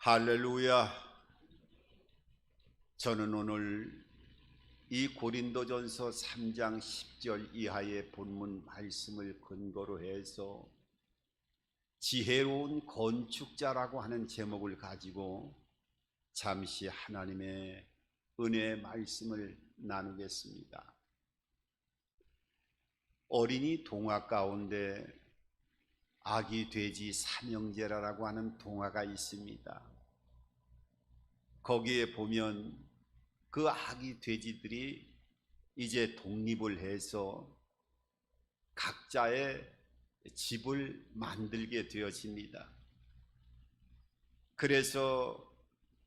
할렐루야. 저는 오늘 이 고린도전서 3장 10절 이하의 본문 말씀을 근거로 해서 지혜로운 건축자라고 하는 제목을 가지고 잠시 하나님의 은혜의 말씀을 나누겠습니다. 어린이 동화 가운데 아기 돼지 삼형제라고 하는 동화가 있습니다. 거기에 보면 그 아기 돼지들이 이제 독립을 해서 각자의 집을 만들게 되어집니다. 그래서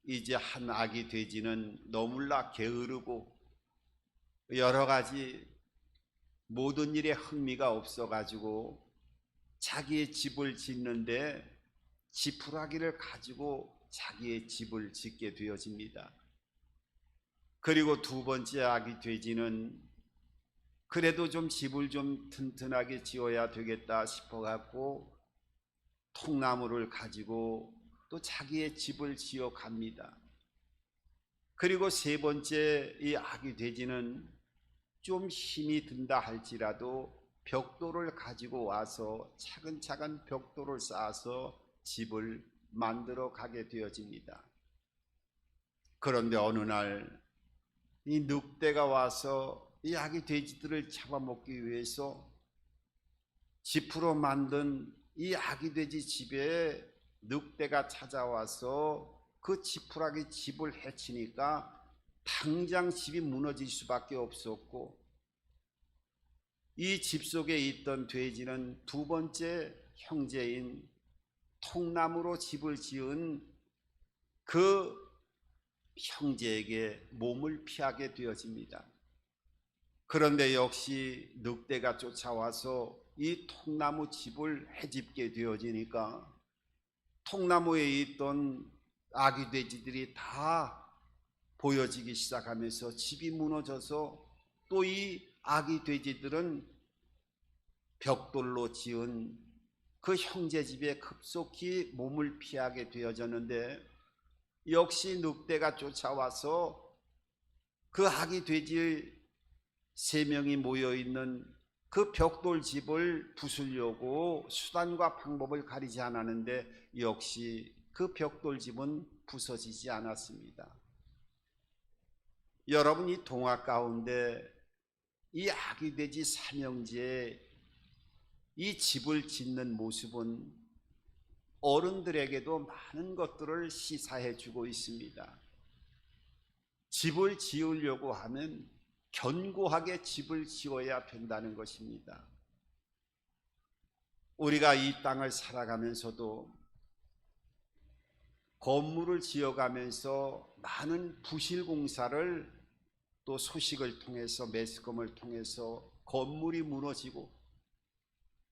이제 한 아기 돼지는 너무나 게으르고 여러 가지 모든 일에 흥미가 없어가지고 자기의 집을 짓는데 지푸라기를 가지고 자기의 집을 짓게 되어집니다. 그리고 두 번째 아기 돼지는 그래도 좀 집을 좀 튼튼하게 지어야 되겠다 싶어 갖고 통나무를 가지고 또 자기의 집을 지어 갑니다. 그리고 세 번째 이 아기 돼지는 좀 힘이 든다 할지라도 벽돌을 가지고 와서 차근차근 벽돌을 쌓아서 집을 만들어 가게 되어집니다. 그런데 어느 날 이 늑대가 와서 이 아기 돼지들을 잡아먹기 위해서 지푸로 만든 이 아기 돼지 집에 늑대가 찾아와서 그 지푸라기 집을 해치니까 당장 집이 무너질 수밖에 없었고, 이 집 속에 있던 돼지는 두 번째 형제인 통나무로 집을 지은 그 형제에게 몸을 피하게 되어집니다. 그런데 역시 늑대가 쫓아와서 이 통나무 집을 헤집게 되어지니까 통나무에 있던 아기 돼지들이 다 보여지기 시작하면서 집이 무너져서 또 이 아기 돼지들은 벽돌로 지은 그 형제 집에 급속히 몸을 피하게 되어졌는데, 역시 늑대가 쫓아와서 그 아기 돼지 세 명이 모여있는 그 벽돌 집을 부수려고 수단과 방법을 가리지 않았는데 역시 그 벽돌 집은 부서지지 않았습니다. 여러분, 이 동화 가운데 이 아기 돼지 삼형제의 이 집을 짓는 모습은 어른들에게도 많은 것들을 시사해 주고 있습니다. 집을 지으려고 하면 견고하게 집을 지어야 된다는 것입니다. 우리가 이 땅을 살아가면서도 건물을 지어가면서 많은 부실 공사를 또 소식을 통해서 매스컴을 통해서 건물이 무너지고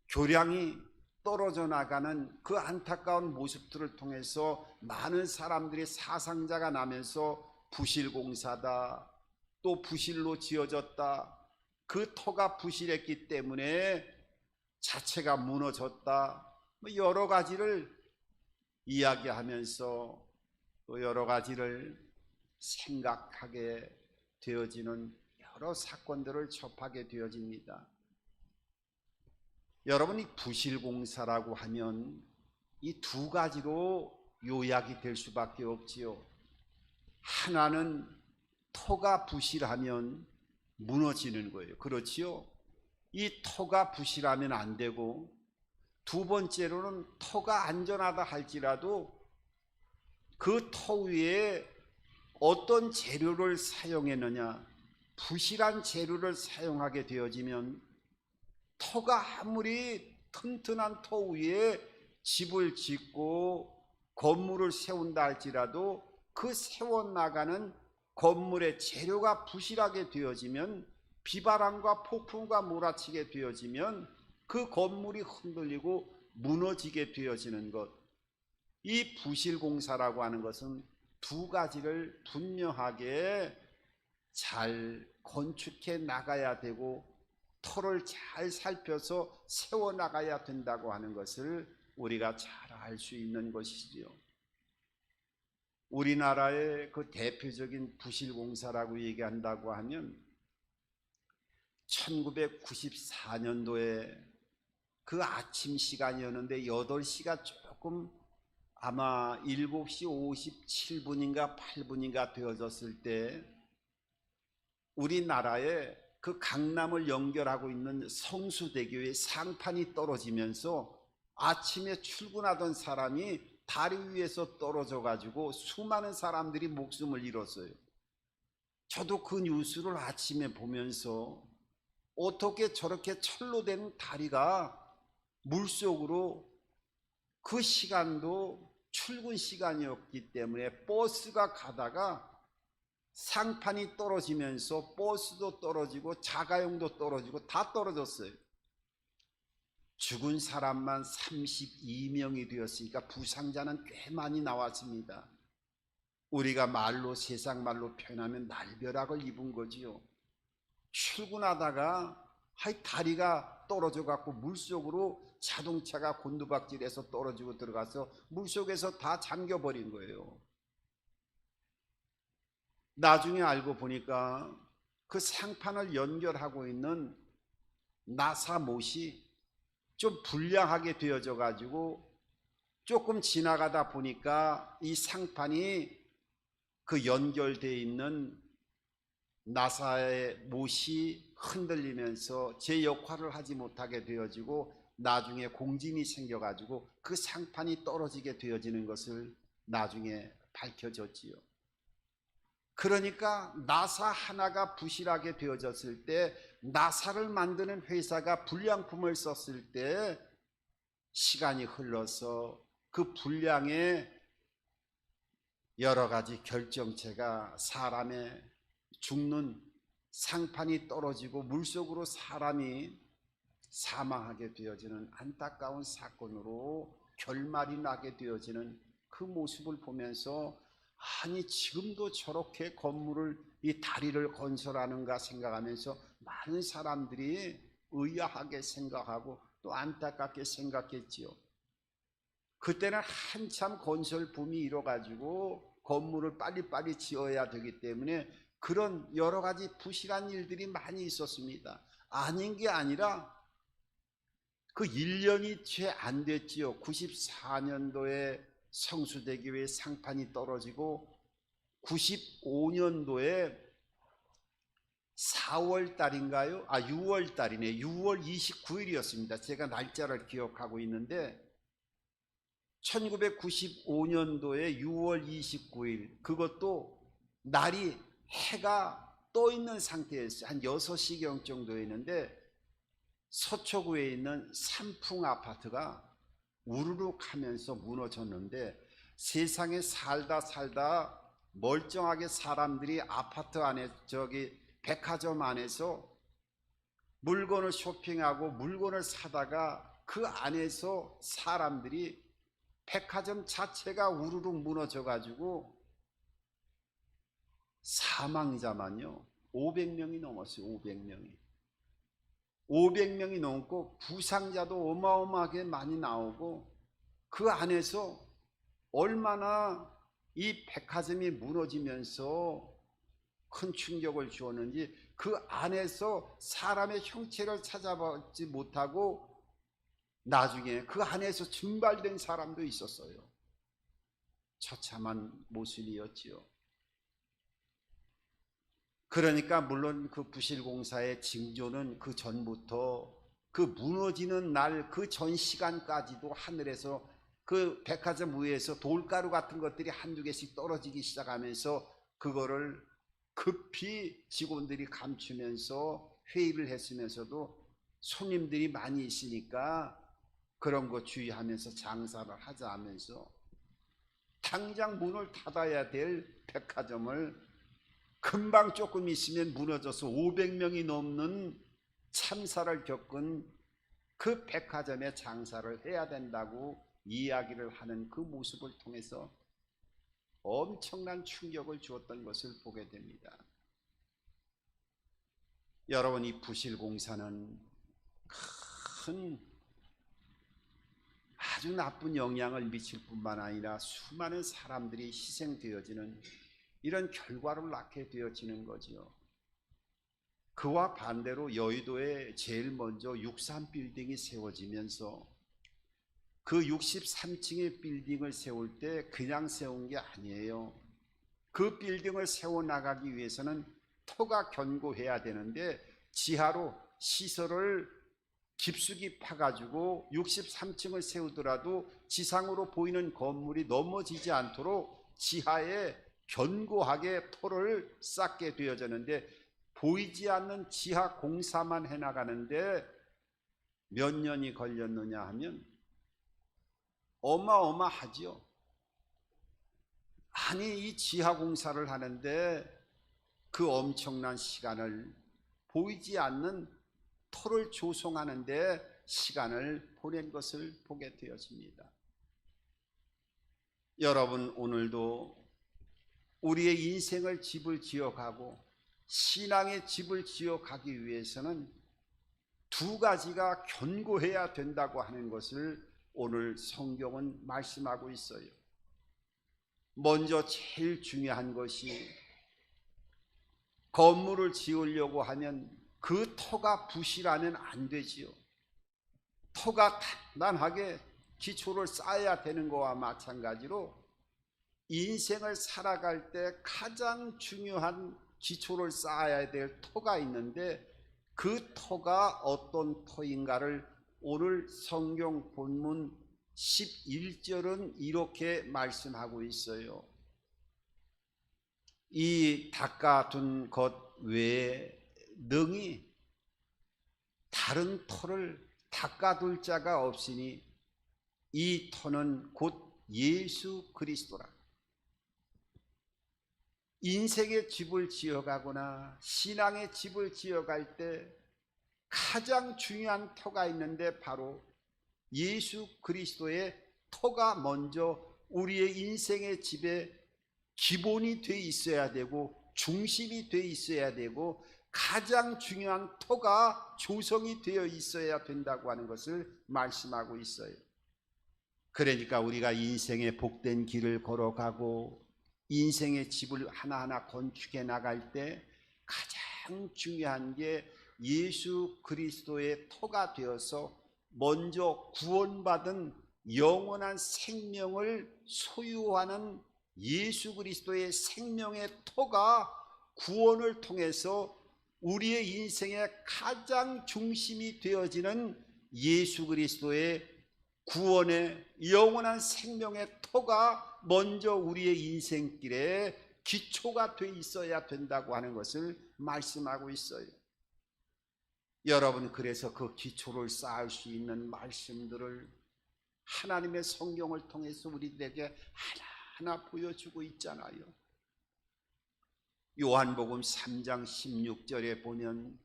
교량이 떨어져 나가는 그 안타까운 모습들을 통해서 많은 사람들이 사상자가 나면서 부실공사다, 또 부실로 지어졌다, 그 터가 부실했기 때문에 자체가 무너졌다, 여러 가지를 이야기하면서 또 여러 가지를 생각하게 되어지는 여러 사건들을 접하게 되어집니다. 여러분이 부실공사라고 하면 이 두 가지로 요약이 될 수밖에 없지요. 하나는 터가 부실하면 무너지는 거예요. 그렇지요? 이 터가 부실하면 안 되고, 두 번째로는 터가 안전하다 할지라도 그 터 위에 어떤 재료를 사용했느냐, 부실한 재료를 사용하게 되어지면 터가 아무리 튼튼한 터 위에 집을 짓고 건물을 세운다 할지라도 그 세워나가는 건물의 재료가 부실하게 되어지면, 비바람과 폭풍과 몰아치게 되어지면 그 건물이 흔들리고 무너지게 되어지는 것, 이 부실공사라고 하는 것은 두 가지를 분명하게 잘 건축해 나가야 되고 터를 잘 살펴서 세워나가야 된다고 하는 것을 우리가 잘 알 수 있는 것이지요. 우리나라의 그 대표적인 부실공사라고 얘기한다고 하면 1994년도에 그 아침 시간이었는데 8시가 조금 아마 7시 57분인가 8분인가 되어졌을 때 우리나라에 그 강남을 연결하고 있는 성수대교의 상판이 떨어지면서 아침에 출근하던 사람이 다리 위에서 떨어져 가지고 수많은 사람들이 목숨을 잃었어요. 저도 그 뉴스를 아침에 보면서 어떻게 저렇게 철로 된 다리가 물속으로, 그 시간도 출근 시간이었기 때문에 버스가 가다가 상판이 떨어지면서 버스도 떨어지고 자가용도 떨어지고 다 떨어졌어요. 죽은 사람만 32명이 되었으니까 부상자는 꽤 많이 나왔습니다. 우리가 말로, 세상 말로 표현하면 날벼락을 입은 거지요. 출근하다가 다리가 떨어져 갖고 물속으로 자동차가 곤두박질해서 떨어지고 들어가서 물속에서 다 잠겨버린 거예요. 나중에 알고 보니까 그 상판을 연결하고 있는 나사 못이 좀 불량하게 되어져 가지고 조금 지나가다 보니까 이 상판이 그 연결되어 있는 나사의 못이 흔들리면서 제 역할을 하지 못하게 되어지고 나중에 공진이 생겨가지고 그 상판이 떨어지게 되어지는 것을 나중에 밝혀졌지요. 그러니까 나사 하나가 부실하게 되어졌을 때, 나사를 만드는 회사가 불량품을 썼을 때 시간이 흘러서 그 불량의 여러 가지 결정체가 사람의 죽는, 상판이 떨어지고 물속으로 사람이 사망하게 되어지는 안타까운 사건으로 결말이 나게 되어지는 그 모습을 보면서, 아니 지금도 저렇게 건물을, 이 다리를 건설하는가 생각하면서 많은 사람들이 의아하게 생각하고 또 안타깝게 생각했지요. 그때는 한참 건설 붐이 일어가지고 건물을 빨리빨리 지어야 되기 때문에 그런 여러 가지 부실한 일들이 많이 있었습니다. 아닌 게 아니라 그 1년이 채 안 됐지요. 94년도에 성수대교의 상판이 떨어지고 95년도에 4월 달인가요? 6월 달이네. 6월 29일이었습니다. 제가 날짜를 기억하고 있는데 1995년도에 6월 29일, 그것도 날이 해가 떠 있는 상태였어요. 한 6시경 정도였는데 서초구에 있는 삼풍 아파트가 우르륵 하면서 무너졌는데, 세상에 살다 멀쩡하게 사람들이 아파트 안에, 백화점 안에서 물건을 쇼핑하고 물건을 사다가 그 안에서 사람들이, 백화점 자체가 우르륵 무너져 가지고 사망자만요 500명이 넘었어요. 500명이 넘고 부상자도 어마어마하게 많이 나오고, 그 안에서 얼마나 이 백화점이 무너지면서 큰 충격을 주었는지 그 안에서 사람의 형체를 찾아보지 못하고 나중에 그 안에서 증발된 사람도 있었어요. 처참한 모습이었지요. 그러니까 물론 그 부실공사의 징조는 그 전부터, 그 무너지는 날 그 전 시간까지도 하늘에서 그 백화점 위에서 돌가루 같은 것들이 한두 개씩 떨어지기 시작하면서 그거를 급히 직원들이 감추면서 회의를 했으면서도 손님들이 많이 있으니까 그런 거 주의하면서 장사를 하자 하면서 당장 문을 닫아야 될 백화점을 금방 조금 있으면 무너져서 500명이 넘는 참사를 겪은 그 백화점에 장사를 해야 된다고 이야기를 하는 그 모습을 통해서 엄청난 충격을 주었던 것을 보게 됩니다. 여러분, 이 부실공사는 아주 아주 나쁜 영향을 미칠 뿐만 아니라 수많은 사람들이 희생되어지는 이런 결과를 낳게 되어지는 거지요. 그와 반대로 여의도에 제일 먼저 63 빌딩이 세워지면서 그 63층의 빌딩을 세울 때 그냥 세운 게 아니에요. 그 빌딩을 세워나가기 위해서는 터가 견고해야 되는데 지하로 시설을 깊숙이 파가지고 63층을 세우더라도 지상으로 보이는 건물이 넘어지지 않도록 지하에 견고하게 터를 쌓게 되어졌는데, 보이지 않는 지하 공사만 해나가는데 몇 년이 걸렸느냐 하면 어마어마하죠. 아니, 이 지하 공사를 하는데 그 엄청난 시간을, 보이지 않는 터를 조성하는데 시간을 보낸 것을 보게 되어집니다. 여러분, 오늘도 우리의 인생을 집을 지어가고 신앙의 집을 지어가기 위해서는 두 가지가 견고해야 된다고 하는 것을 오늘 성경은 말씀하고 있어요. 먼저 제일 중요한 것이, 건물을 지으려고 하면 그 터가 부실하면 안 되지요. 터가 단단하게 기초를 쌓아야 되는 것과 마찬가지로 인생을 살아갈 때 가장 중요한 기초를 쌓아야 될 터가 있는데, 그 터가 어떤 터인가를 오늘 성경 본문 11절은 이렇게 말씀하고 있어요. 이 닦아둔 것 외에 능히 다른 터를 닦아둘 자가 없으니 이 터는 곧 예수 그리스도라. 인생의 집을 지어가거나 신앙의 집을 지어갈 때 가장 중요한 터가 있는데 바로 예수 그리스도의 터가 먼저 우리의 인생의 집에 기본이 돼 있어야 되고 중심이 돼 있어야 되고 가장 중요한 터가 조성이 되어 있어야 된다고 하는 것을 말씀하고 있어요. 그러니까 우리가 인생의 복된 길을 걸어가고 인생의 집을 하나하나 건축해 나갈 때 가장 중요한 게 예수 그리스도의 터가 되어서 먼저 구원받은 영원한 생명을 소유하는 예수 그리스도의 생명의 터가 구원을 통해서 우리의 인생의 가장 중심이 되어지는 예수 그리스도의 구원의 영원한 생명의 터가 먼저 우리의 인생길에 기초가 돼 있어야 된다고 하는 것을 말씀하고 있어요. 여러분, 그래서 그 기초를 쌓을 수 있는 말씀들을 하나님의 성경을 통해서 우리들에게 하나하나 보여주고 있잖아요. 요한복음 3장 16절에 보면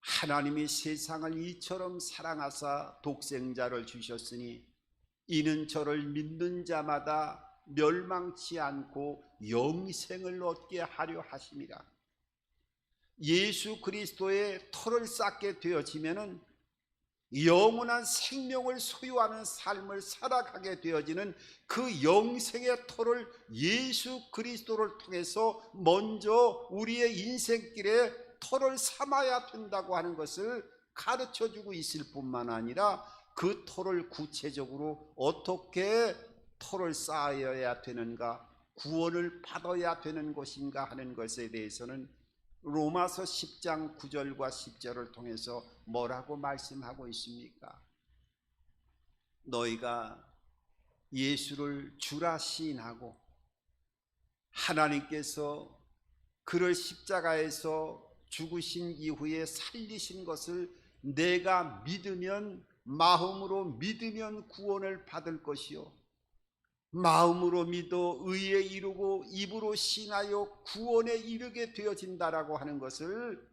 하나님이 세상을 이처럼 사랑하사 독생자를 주셨으니 이는 저를 믿는 자마다 멸망치 않고 영생을 얻게 하려 하심이라. 예수 그리스도의 터를 쌓게 되어지면은 영원한 생명을 소유하는 삶을 살아가게 되어지는 그 영생의 터를 예수 그리스도를 통해서 먼저 우리의 인생길에 터를 삼아야 된다고 하는 것을 가르쳐주고 있을 뿐만 아니라 그 터를 구체적으로 어떻게 터를 쌓아야 되는가, 구원을 받아야 되는 것인가 하는 것에 대해서는 로마서 10장 9절과 10절을 통해서 뭐라고 말씀하고 있습니까? 너희가 예수를 주라 시인하고 하나님께서 그를 십자가에서 죽으신 이후에 살리신 것을 내가 믿으면, 마음으로 믿으면 구원을 받을 것이요 마음으로 믿어 의에 이르고 입으로 신하여 구원에 이르게 되어진다라고 하는 것을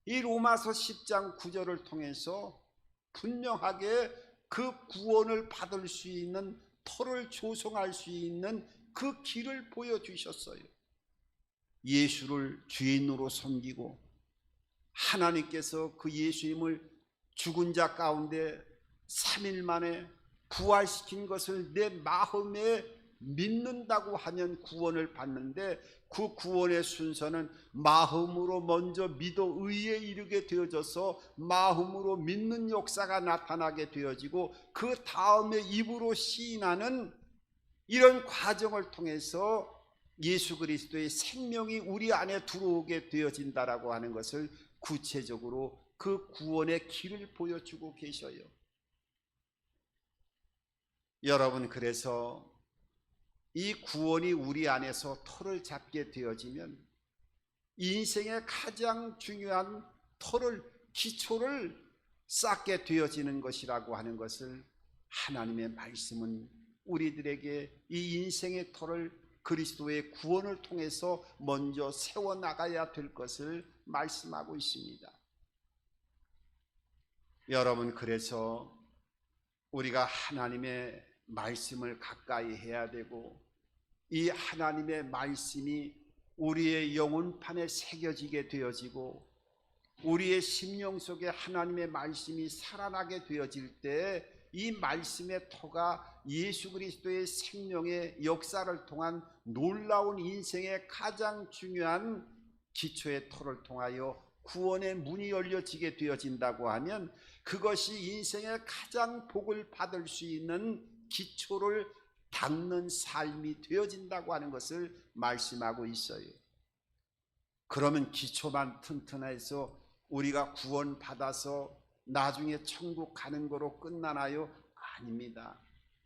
이 로마서 10장 9절을 통해서 분명하게 그 구원을 받을 수 있는 터를 조성할 수 있는 그 길을 보여주셨어요. 예수를 주인으로 섬기고 하나님께서 그 예수님을 죽은 자 가운데 3일 만에 부활시킨 것을 내 마음에 믿는다고 하면 구원을 받는데, 그 구원의 순서는 마음으로 먼저 믿어 의에 이르게 되어져서 마음으로 믿는 역사가 나타나게 되어지고, 그 다음에 입으로 시인하는 이런 과정을 통해서 예수 그리스도의 생명이 우리 안에 들어오게 되어진다라고 하는 것을 구체적으로 그 구원의 길을 보여주고 계셔요. 여러분, 그래서 이 구원이 우리 안에서 터를 잡게 되어지면 인생의 가장 중요한 터를, 기초를 쌓게 되어지는 것이라고 하는 것을 하나님의 말씀은 우리들에게 이 인생의 터를 그리스도의 구원을 통해서 먼저 세워나가야 될 것을 말씀하고 있습니다. 여러분, 그래서 우리가 하나님의 말씀을 가까이 해야 되고, 이 하나님의 말씀이 우리의 영혼판에 새겨지게 되어지고, 우리의 심령 속에 하나님의 말씀이 살아나게 되어질 때 이 말씀의 터가 예수 그리스도의 생명의 역사를 통한 놀라운 인생의 가장 중요한 기초의 터를 통하여 구원의 문이 열려지게 되어진다고 하면, 그것이 인생의 가장 복을 받을 수 있는 기초를 닦는 삶이 되어진다고 하는 것을 말씀하고 있어요. 그러면 기초만 튼튼해서 우리가 구원 받아서 나중에 천국 가는 거로 끝나나요? 아닙니다.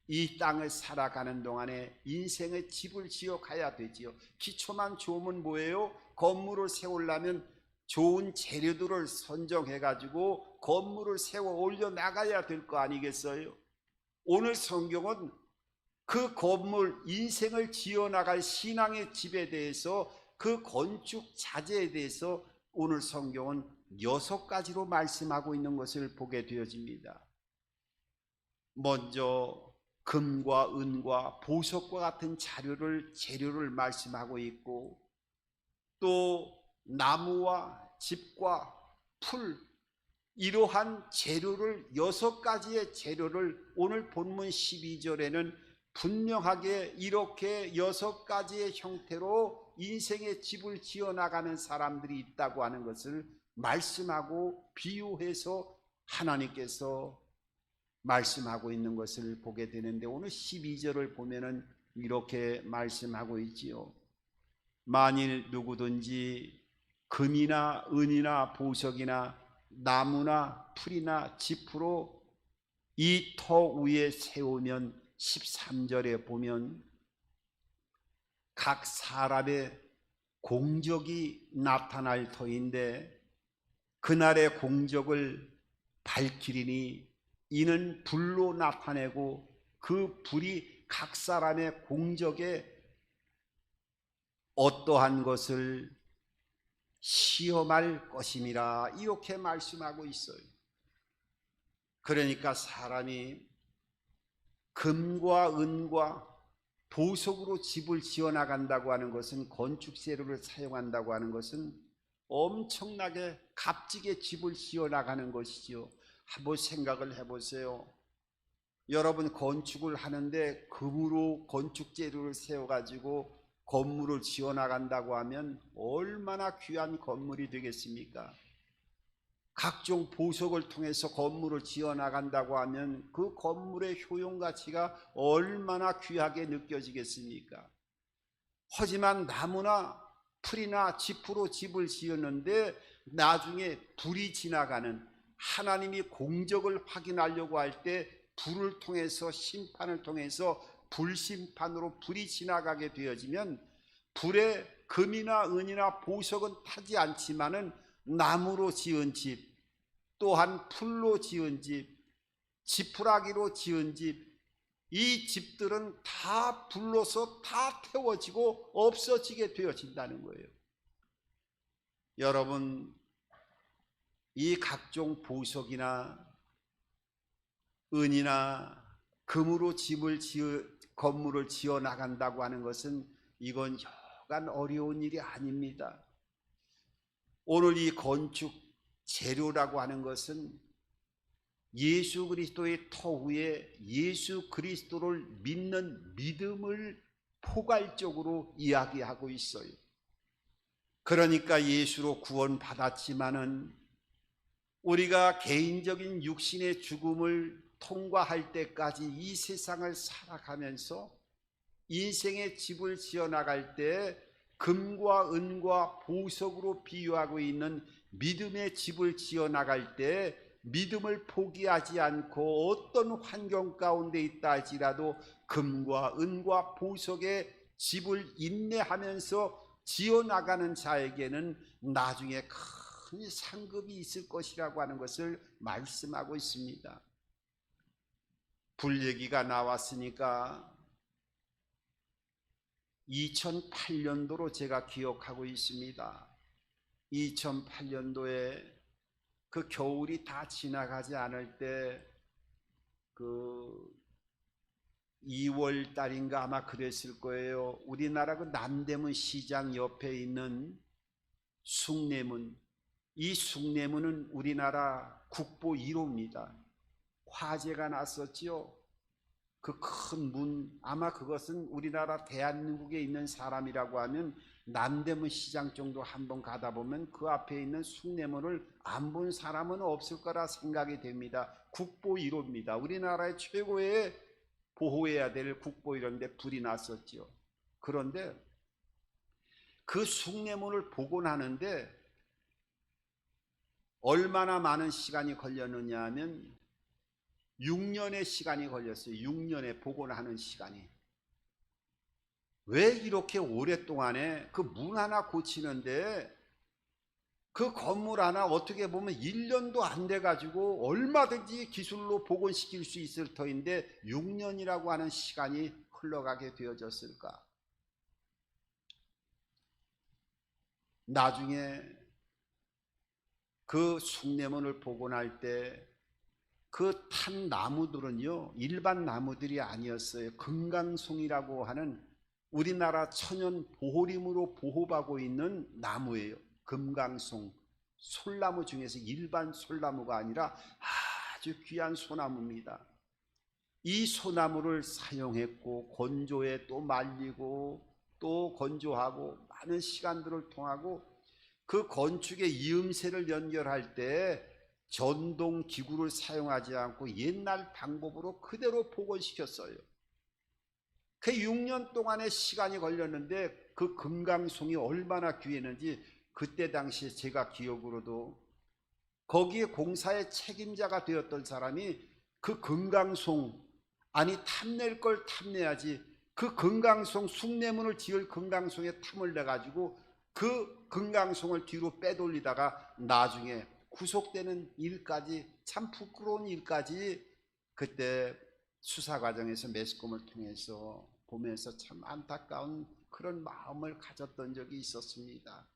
이 땅을 살아가는 동안에 인생의 집을 지어 가야 되지요. 기초만 좋으면 뭐예요? 건물을 세우려면 좋은 재료들을 선정해 가지고 건물을 세워 올려 나가야 될 거 아니겠어요? 오늘 성경은 그 건물, 인생을 지어 나갈 신앙의 집에 대해서, 그 건축 자재에 대해서 오늘 성경은 6가지로 말씀하고 있는 것을 보게 되어집니다. 먼저 금과 은과 보석과 같은 재료를 말씀하고 있고, 또 나무와 집과 풀, 이러한 재료를 6가지의 재료를 오늘 본문 12절에는 분명하게 이렇게 6가지의 형태로 인생의 집을 지어나가는 사람들이 있다고 하는 것을 말씀하고 비유해서 하나님께서 말씀하고 있는 것을 보게 되는데, 오늘 12절을 보면은 이렇게 말씀하고 있지요. 만일 누구든지 금이나 은이나 보석이나 나무나 풀이나 짚으로 이 터 위에 세우면, 13절에 보면 각 사람의 공적이 나타날 터인데, 그날의 공적을 밝히리니 이는 불로 나타내고 그 불이 각 사람의 공적에 어떠한 것을 시험할 것임이라, 이렇게 말씀하고 있어요. 그러니까 사람이 금과 은과 보석으로 집을 지어나간다고 하는 것은, 건축 재료를 사용한다고 하는 것은 엄청나게 값지게 집을 지어나가는 것이지요. 한번 생각을 해보세요. 여러분, 건축을 하는데 금으로 건축 재료를 세워가지고 건물을 지어나간다고 하면 얼마나 귀한 건물이 되겠습니까? 각종 보석을 통해서 건물을 지어나간다고 하면 그 건물의 효용가치가 얼마나 귀하게 느껴지겠습니까? 하지만 나무나 풀이나 짚으로 집을 지었는데 나중에 불이 지나가는, 하나님이 공적을 확인하려고 할 때 불을 통해서, 심판을 통해서 불심판으로 불이 지나가게 되어지면, 불에 금이나 은이나 보석은 타지 않지만은 나무로 지은 집, 또한 풀로 지은 집, 지푸라기로 지은 집, 이 집들은 다 불로서 다 태워지고 없어지게 되어진다는 거예요. 여러분, 이 각종 보석이나 은이나 금으로 건물을 지어 나간다고 하는 것은 이건 여간 어려운 일이 아닙니다. 오늘 이 건축 재료라고 하는 것은 예수 그리스도의 터후에 예수 그리스도를 믿는 믿음을 포괄적으로 이야기하고 있어요. 그러니까 예수로 구원받았지만은 우리가 개인적인 육신의 죽음을 통과할 때까지 이 세상을 살아가면서 인생의 집을 지어나갈 때 금과 은과 보석으로 비유하고 있는 믿음의 집을 지어나갈 때 믿음을 포기하지 않고 어떤 환경 가운데 있다 할지라도 금과 은과 보석의 집을 인내하면서 지어나가는 자에게는 나중에 큰 상급이 있을 것이라고 하는 것을 말씀하고 있습니다. 불 얘기가 나왔으니까 2008년도로 제가 기억하고 있습니다. 2008년도에 그 겨울이 다 지나가지 않을 때 그 2월 달인가 아마 그랬을 거예요. 우리나라 그 남대문 시장 옆에 있는 숭례문, 이 숭례문은 우리나라 국보 1호입니다. 화재가 났었지요. 그 큰 문, 아마 그것은 우리나라 대한민국에 있는 사람이라고 하면 남대문 시장 정도 한번 가다 보면 그 앞에 있는 숭례문을 안 본 사람은 없을 거라 생각이 됩니다. 국보 1호입니다. 우리나라의 최고의 보호해야 될 국보 1호인데 불이 났었지요. 그런데 그 숭례문을 보고 나는데 얼마나 많은 시간이 걸렸느냐 하면 6년의 시간이 걸렸어요. 6년에 복원하는 시간이. 왜 이렇게 오랫동안에 그 문 하나 고치는데 그 건물 하나 어떻게 보면 1년도 안 돼 가지고 얼마든지 기술로 복원시킬 수 있을 터인데 6년이라고 하는 시간이 흘러가게 되어졌을까? 나중에 그 숭례문을 복원할 때 그 탄 나무들은요, 일반 나무들이 아니었어요. 금강송이라고 하는 우리나라 천연 보호림으로 보호받고 있는 나무예요. 금강송, 솔나무 중에서 일반 솔나무가 아니라 아주 귀한 소나무입니다. 이 소나무를 사용했고 건조에 또 말리고 또 건조하고 많은 시간들을 통하고 그 건축의 이음새를 연결할 때 전동 기구를 사용하지 않고 옛날 방법으로 그대로 복원시켰어요. 그 6년 동안의 시간이 걸렸는데 그 금강송이 얼마나 귀했는지 그때 당시에 제가 기억으로도 거기에 공사의 책임자가 되었던 사람이 그 금강송, 아니 탐낼 걸 탐내야지, 그 금강송 숭례문을 지을 금강송에 탐을 내가지고 그 금강송을 뒤로 빼돌리다가 나중에 구속되는 일까지, 참 부끄러운 일까지 그때 수사 과정에서 매스컴을 통해서 보면서 참 안타까운 그런 마음을 가졌던 적이 있었습니다.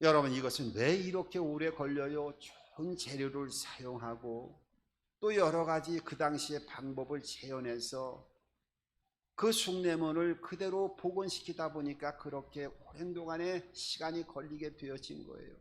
여러분, 이것은 왜 이렇게 오래 걸려요? 좋은 재료를 사용하고 또 여러 가지 그 당시의 방법을 재현해서 그 숭례문을 그대로 복원시키다 보니까 그렇게 오랜 동안의 시간이 걸리게 되어진 거예요.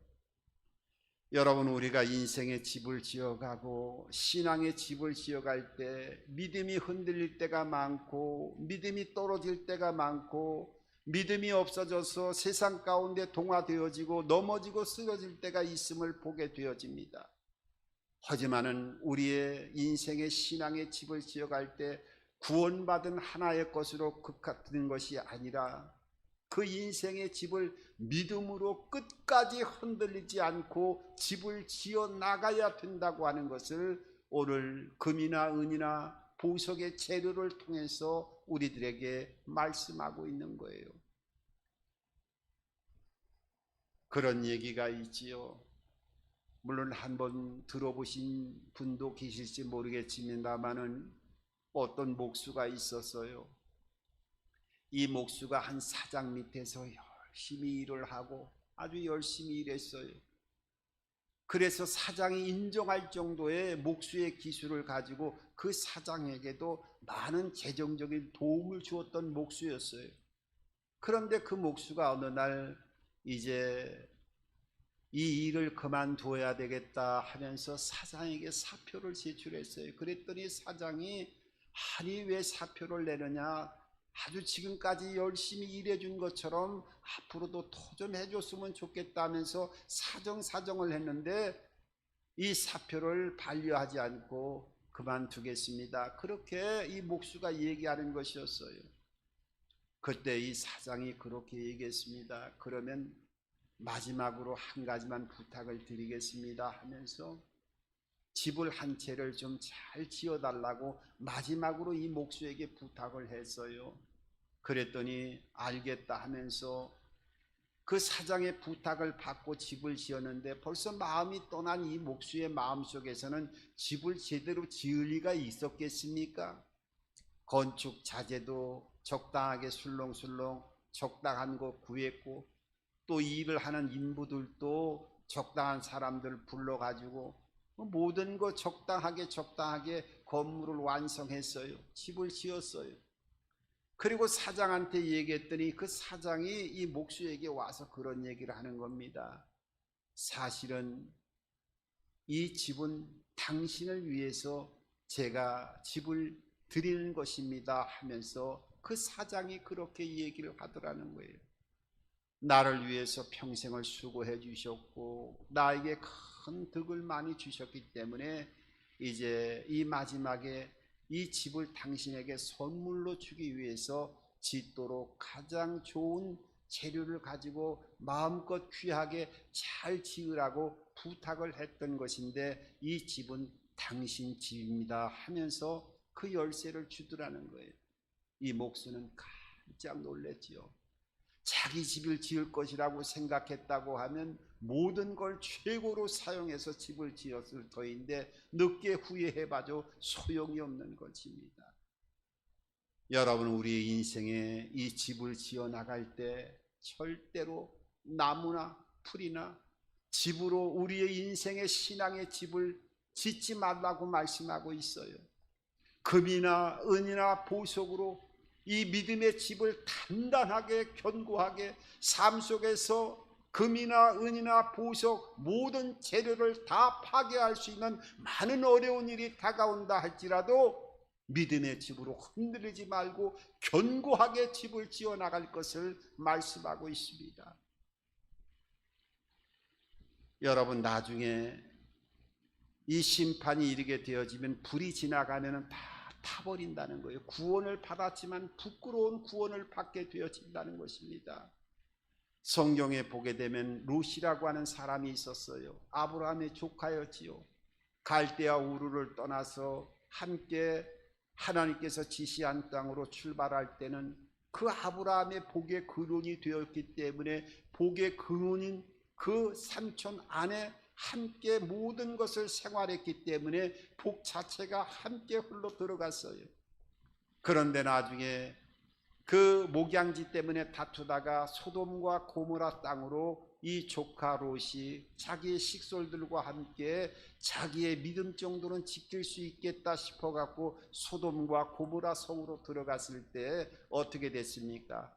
여러분, 우리가 인생의 집을 지어가고 신앙의 집을 지어갈 때 믿음이 흔들릴 때가 많고 믿음이 떨어질 때가 많고 믿음이 없어져서 세상 가운데 동화되어지고 넘어지고 쓰러질 때가 있음을 보게 되어집니다. 하지만은 우리의 인생의 신앙의 집을 지어갈 때 구원받은 하나의 것으로 급같은 것이 아니라 그 인생의 집을 믿음으로 끝까지 흔들리지 않고 집을 지어 나가야 된다고 하는 것을 오늘 금이나 은이나 보석의 재료를 통해서 우리들에게 말씀하고 있는 거예요. 그런 얘기가 있지요. 물론 한번 들어보신 분도 계실지 모르겠습니다만은 어떤 목수가 있었어요. 이 목수가 한 사장 밑에서 열심히 일을 하고 아주 열심히 일했어요. 그래서 사장이 인정할 정도의 목수의 기술을 가지고 그 사장에게도 많은 재정적인 도움을 주었던 목수였어요. 그런데 그 목수가 어느 날 이제 이 일을 그만둬야 되겠다 하면서 사장에게 사표를 제출했어요. 그랬더니 사장이 아니 왜 사표를 내느냐, 아주 지금까지 열심히 일해준 것처럼 앞으로도 더 좀 해줬으면 좋겠다면서 사정을 했는데 이 사표를 반려하지 않고 그만두겠습니다. 그렇게 이 목수가 얘기하는 것이었어요. 그때 이 사장이 그렇게 얘기했습니다. 그러면 마지막으로 한 가지만 부탁을 드리겠습니다 하면서 집을 한 채를 좀 잘 지어달라고 마지막으로 이 목수에게 부탁을 했어요. 그랬더니 알겠다 하면서 그 사장의 부탁을 받고 집을 지었는데 벌써 마음이 떠난 이 목수의 마음속에서는 집을 제대로 지을 리가 있었겠습니까? 건축 자재도 적당하게 술렁술렁 적당한 거 구했고, 또 일을 하는 인부들도 적당한 사람들 불러가지고 모든 거 적당하게 건물을 완성했어요. 집을 지었어요. 그리고 사장한테 얘기했더니 그 사장이 이 목수에게 와서 그런 얘기를 하는 겁니다. 사실은 이 집은 당신을 위해서 제가 집을 드리는 것입니다 하면서 그 사장이 그렇게 얘기를 하더라는 거예요. 나를 위해서 평생을 수고해 주셨고 나에게 큰 덕을 많이 주셨기 때문에 이제 이 마지막에 이 집을 당신에게 선물로 주기 위해서 짓도록 가장 좋은 재료를 가지고 마음껏 귀하게 잘 지으라고 부탁을 했던 것인데 이 집은 당신 집입니다 하면서 그 열쇠를 주더라는 거예요. 이 목수는 깜짝 놀랐지요. 자기 집을 지을 것이라고 생각했다고 하면 모든 걸 최고로 사용해서 집을 지었을 터인데 늦게 후회해봐도 소용이 없는 것입니다. 여러분, 우리의 인생에 이 집을 지어 나갈 때 절대로 나무나 풀이나 집으로 우리의 인생의 신앙의 집을 짓지 말라고 말씀하고 있어요. 금이나 은이나 보석으로 이 믿음의 집을 단단하게 견고하게 삶 속에서 금이나 은이나 보석 모든 재료를 다 파괴할 수 있는 많은 어려운 일이 다가온다 할지라도 믿음의 집으로 흔들리지 말고 견고하게 집을 지어 나갈 것을 말씀하고 있습니다. 여러분, 나중에 이 심판이 이르게 되어지면 불이 지나가면 다 타버린다는 거예요. 구원을 받았지만 부끄러운 구원을 받게 되어진다는 것입니다. 성경에 보게 되면 롯이라고 하는 사람이 있었어요. 아브라함의 조카였지요. 갈대아 우르를 떠나서 함께 하나님께서 지시한 땅으로 출발할 때는 그 아브라함의 복의 근원이 되었기 때문에 복의 근원인 그 삼촌 안에 함께 모든 것을 생활했기 때문에 복 자체가 함께 흘러 들어갔어요. 그런데 나중에 그 목양지 때문에 다투다가 소돔과 고모라 땅으로 이 조카 롯이 자기의 식솔들과 함께 자기의 믿음 정도는 지킬 수 있겠다 싶어 갖고 소돔과 고모라 성으로 들어갔을 때 어떻게 됐습니까?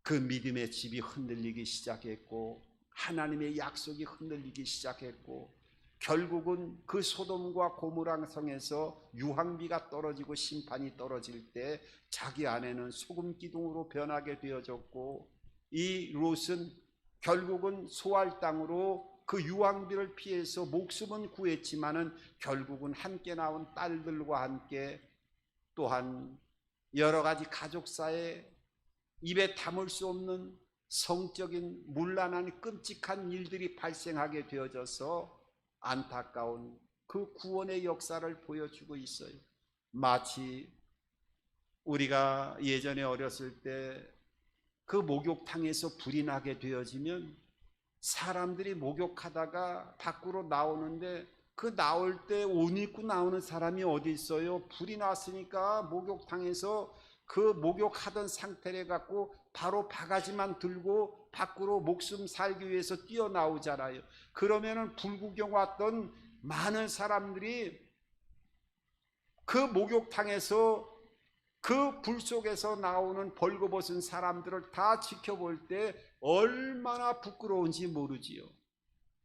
그 믿음의 집이 흔들리기 시작했고 하나님의 약속이 흔들리기 시작했고 결국은 그 소돔과 고모라 성에서 유황비가 떨어지고 심판이 떨어질 때 자기 아내는 소금 기둥으로 변하게 되어졌고 이 롯은 결국은 소알 땅으로 그 유황비를 피해서 목숨은 구했지만은 결국은 함께 나온 딸들과 함께 또한 여러 가지 가족사에 입에 담을 수 없는 성적인 문란한 끔찍한 일들이 발생하게 되어져서 안타까운 그 구원의 역사를 보여주고 있어요. 마치 우리가 예전에 어렸을 때 그 목욕탕에서 불이 나게 되어지면 사람들이 목욕하다가 밖으로 나오는데 그 나올 때 옷 입고 나오는 사람이 어디 있어요? 불이 났으니까 목욕탕에서 그 목욕하던 상태를 갖고 바로 바가지만 들고 밖으로 목숨 살기 위해서 뛰어나오잖아요. 그러면은 불구경 왔던 많은 사람들이 그 목욕탕에서 그 불 속에서 나오는 벌거벗은 사람들을 다 지켜볼 때 얼마나 부끄러운지 모르지요.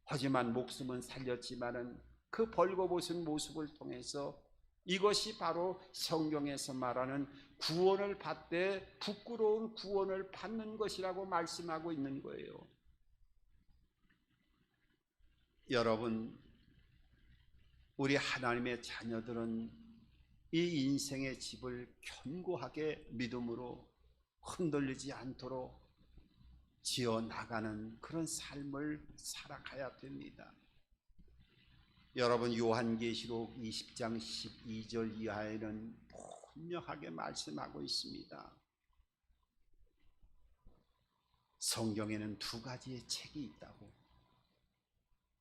하지만 목숨은 살렸지만은 그 벌거벗은 모습을 통해서 이것이 바로 성경에서 말하는 구원을 받되 부끄러운 구원을 받는 것이라고 말씀하고 있는 거예요. 여러분, 우리 하나님의 자녀들은 이 인생의 집을 견고하게 믿음으로 흔들리지 않도록 지어나가는 그런 삶을 살아가야 됩니다. 여러분, 요한계시록 20장 12절 이하에는 분명하게 말씀하고 있습니다. 성경에는 두 가지의 책이 있다고.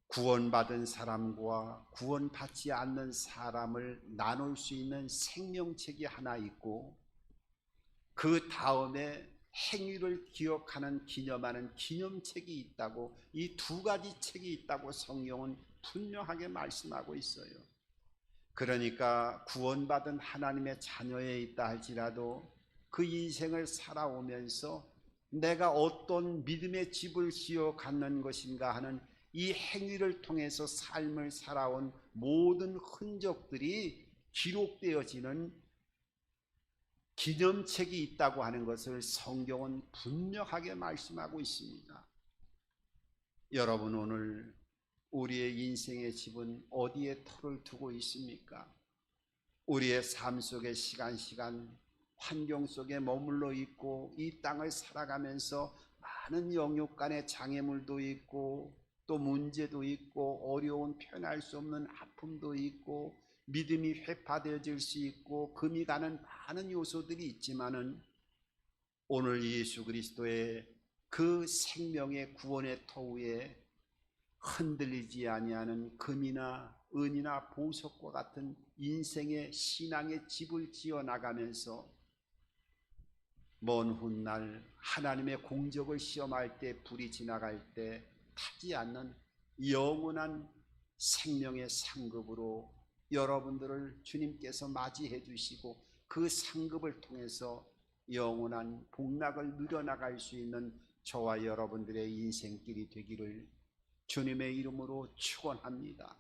구원받은 사람과 구원받지 않는 사람을 나눌 수 있는 생명책이 하나 있고, 그 다음에 행위를 기억하는 기념하는 기념책이 있다고, 이 두 가지 책이 있다고 성경은 분명하게 말씀하고 있어요. 그러니까 구원받은 하나님의 자녀에 있다 할지라도 그 인생을 살아오면서 내가 어떤 믿음의 집을 지어 갖는 것인가 하는 이 행위를 통해서 삶을 살아온 모든 흔적들이 기록되어지는 기념책이 있다고 하는 것을 성경은 분명하게 말씀하고 있습니다. 여러분, 오늘 우리의 인생의 집은 어디에 터를 두고 있습니까? 우리의 삶 속에 시간 환경 속에 머물러 있고 이 땅을 살아가면서 많은 영육 간의 장애물도 있고 또 문제도 있고 어려운 표현할 수 없는 아픔도 있고 믿음이 회파되어질 수 있고 금이 가는 많은 요소들이 있지만은 오늘 예수 그리스도의 그 생명의 구원의 터 위에 흔들리지 아니하는 금이나 은이나 보석과 같은 인생의 신앙의 집을 지어 나가면서 먼 훗날 하나님의 공적을 시험할 때 불이 지나갈 때 타지 않는 영원한 생명의 상급으로 여러분들을 주님께서 맞이해 주시고 그 상급을 통해서 영원한 복락을 누려나갈 수 있는 저와 여러분들의 인생길이 되기를 주님의 이름으로 축원합니다.